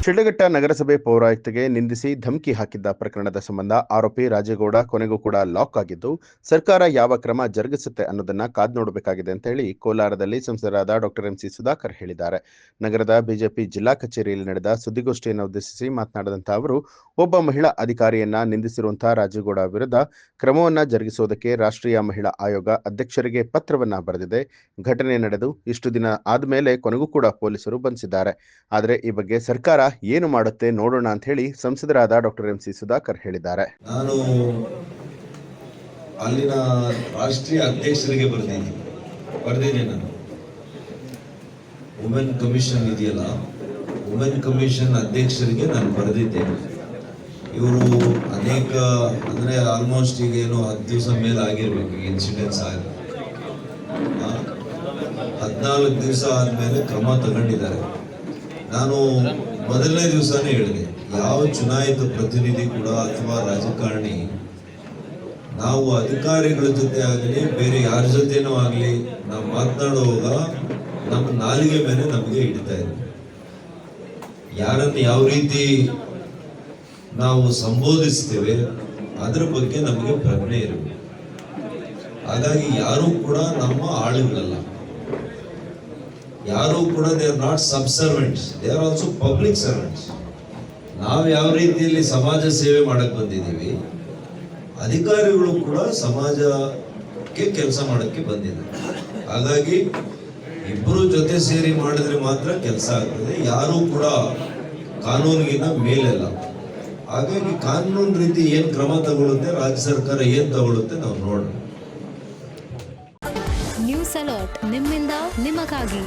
ಶಿಡ್ಲಘಟ್ಟ ನಗರಸಭೆ ಪೌರಾಯುಕ್ತಗೆ ನಿಂದಿಸಿ ಧಮಕಿ ಹಾಕಿದ್ದ ಪ್ರಕರಣದ ಸಂಬಂಧ ಆರೋಪಿ ರಾಜೇಗೌಡ ಕೊನೆಗೂ ಕೂಡ ಲಾಕ್ ಆಗಿದ್ದು, ಸರ್ಕಾರ ಯಾವ ಕ್ರಮ ಜರುಗಿಸುತ್ತೆ ಅನ್ನೋದನ್ನ ಕಾದ್ ನೋಡಬೇಕಾಗಿದೆ ಅಂತ ಹೇಳಿ ಕೋಲಾರದಲ್ಲಿ ಸಂಸದರಾದ ಡಾಕ್ಟರ್ ಎಂಸಿ ಸುಧಾಕರ್ ಹೇಳಿದ್ದಾರೆ. ನಗರದ ಬಿಜೆಪಿ ಜಿಲ್ಲಾ ಕಚೇರಿಯಲ್ಲಿ ನಡೆದ ಸುದ್ದಿಗೋಷ್ಠಿಯನ್ನು ಉದ್ದೇಶಿಸಿ ಮಾತನಾಡಿದಂತಹ ಅವರು, ಒಬ್ಬ ಮಹಿಳಾ ಅಧಿಕಾರಿಯನ್ನ ನಿಂದಿಸಿರುವಂತಹ ರಾಜೇಗೌಡ ವಿರುದ್ಧ ಕ್ರಮವನ್ನ ಜರುಗಿಸುವುದಕ್ಕೆ ರಾಷ್ಟ್ರೀಯ ಮಹಿಳಾ ಆಯೋಗ ಅಧ್ಯಕ್ಷರಿಗೆ ಪತ್ರವನ್ನ ಬರೆದಿದೆ. ಘಟನೆ ನಡೆದು ಇಷ್ಟು ದಿನ ಆದ್ಮೇಲೆ ಕೊನೆಗೂ ಕೂಡ ಪೊಲೀಸರು ಬಂಧಿಸಿದ್ದಾರೆ. ಆದರೆ ಈ ಬಗ್ಗೆ ಸರ್ಕಾರ ಏನು ಮಾಡುತ್ತೆ ನೋಡೋಣ ಅಂತ ಹೇಳಿ ಸಂಸದರಾದ ಡಾಕ್ಟರ್ ಎಂಸಿ ಸುಧಾಕರ್ ಹೇಳಿದ್ದಾರೆ. ನಾನು ಅಲ್ಲಿನ ರಾಷ್ಟ್ರೀಯ ಅಧ್ಯಕ್ಷರಿಗೆ ಬರೆದಿದ್ದೀನಿ ನಾನು. ವುಮೆನ್ ಕಮಿಷನ್ ಇದೆಯಲ್ಲ, ವುಮೆನ್ ಕಮಿಷನ್ ಅಧ್ಯಕ್ಷರಿಗೆ ನಾನು ಬರೆದಿದ್ದೇನೆ. ಇವರು ಅನೇಕ ಅಂದ್ರೆ ಆಲ್ಮೋಸ್ಟ್ ಈಗ ಏನು 10 ದಿವಸ ಮೇಲೆ ಆಗಿರ್ಬೇಕು ಇನ್ಸಿಡೆಂಟ್ಸ್ ಆಗಿ, 14 ದಿವಸ ಆದ್ಮೇಲೆ ಕ್ರಮ ತಗೊಂಡಿದ್ದಾರೆ. ನಾನು ಮೊದಲನೇ ದಿವಸನೇ ಹೇಳಿದೆ, ಯಾವ ಚುನಾಯಿತ ಪ್ರತಿನಿಧಿ ಕೂಡ ಅಥವಾ ರಾಜಕಾರಣಿ ನಾವು ಅಧಿಕಾರಿಗಳ ಜೊತೆ ಆಗಲಿ ಬೇರೆ ಯಾರ ಜೊತೆನೂ ಆಗಲಿ ನಾವು ಮಾತನಾಡುವಾಗ ನಮ್ಮ ನಾಲಿಗೆ ಮೇಲೆ ನಮಗೆ ಹಿಡಿತಾ ಇದೆ. ಯಾರನ್ನು ಯಾವ ರೀತಿ ನಾವು ಸಂಬೋಧಿಸ್ತೇವೆ ಅದರ ಬಗ್ಗೆ ನಮಗೆ ಪ್ರಜ್ಞೆ ಇರಬೇಕು. ಹಾಗಾಗಿ ಯಾರೂ ಕೂಡ ನಮ್ಮ ಆಳುಗಳಲ್ಲ, ಯಾರು ಕೂಡ they are not subservients, they are also public servants. ನಾವು ಯಾವ ರೀತಿಯಲ್ಲಿ ಸಮಾಜ ಸೇವೆ ಮಾಡಕ್ ಬಂದಿದ್ದೀವಿ, ಅಧಿಕಾರಿಗಳು ಕೂಡ ಸಮಾಜಕ್ಕೆ ಕೆಲಸ ಮಾಡಕ್ಕೆ ಬಂದಿದ್ದಾರೆ. ಹಾಗಾಗಿ ಇಬ್ಬರು ಜೊತೆ ಸೇರಿ ಮಾಡಿದ್ರೆ ಮಾತ್ರ ಕೆಲಸ ಆಗ್ತದೆ. ಯಾರು ಕೂಡ ಕಾನೂನಿಗಿನ ಮೇಲೆಲ್ಲ. ಹಾಗಾಗಿ ಕಾನೂನು ರೀತಿ ಏನ್ ಕ್ರಮ ತಗೊಳುತ್ತೆ, ರಾಜ್ಯ ಸರ್ಕಾರ ಏನ್ ತಗೊಳುತ್ತೆ ನಾವು ನೋಡೋಣ. ನ್ಯೂಸ್ ಅಲರ್ಟ್ ನಿಮ್ಮಿಂದ ನಿಮಗಾಗಿ.